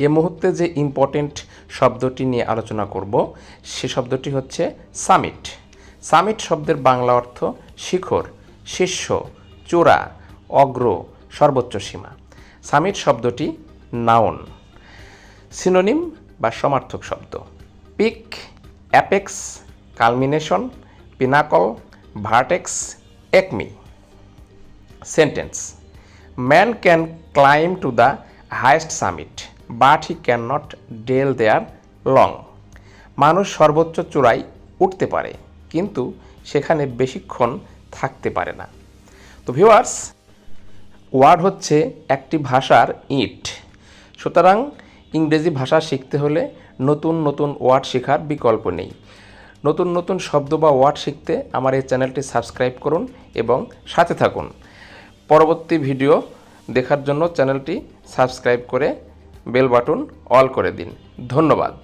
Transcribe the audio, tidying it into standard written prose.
এ মুহূর্তে যে ইম্পর্টেন্ট শব্দটি নিয়ে আলোচনা করব সে শব্দটি হচ্ছে সামিট। সামিট শব্দের বাংলা অর্থ শিখর, শীর্ষ, চূড়া, অগ্র, সর্বোচ্চ সীমা। সামিট শব্দটি নাউন। সিনোনিম বা সমার্থক শব্দ: peak, apex, culmination, pinnacle, vertex, acme. Sentence: man can climb to the highest summit but he can not dwell there long. মানুষ সর্বোচ্চ চূড়ায় উঠতে পারে কিন্তু সেখানে বেশিক্ষণ থাকতে পারে না। তো ভিউয়ার্স, ওয়ার্ড হচ্ছে একটি ভাষার ইট। সুতরাং ইংরেজি ভাষা শিখতে হলে নতুন নতুন ওয়ার্ড শেখার বিকল্প নেই। নতুন নতুন শব্দ বা ওয়ার্ড শিখতে আমার এই চ্যানেলটি সাবস্ক্রাইব করুন এবং সাথে থাকুন। পরবর্তী ভিডিও দেখার জন্য চ্যানেলটি সাবস্ক্রাইব করে বেল বাটন অল করে দিন। ধন্যবাদ।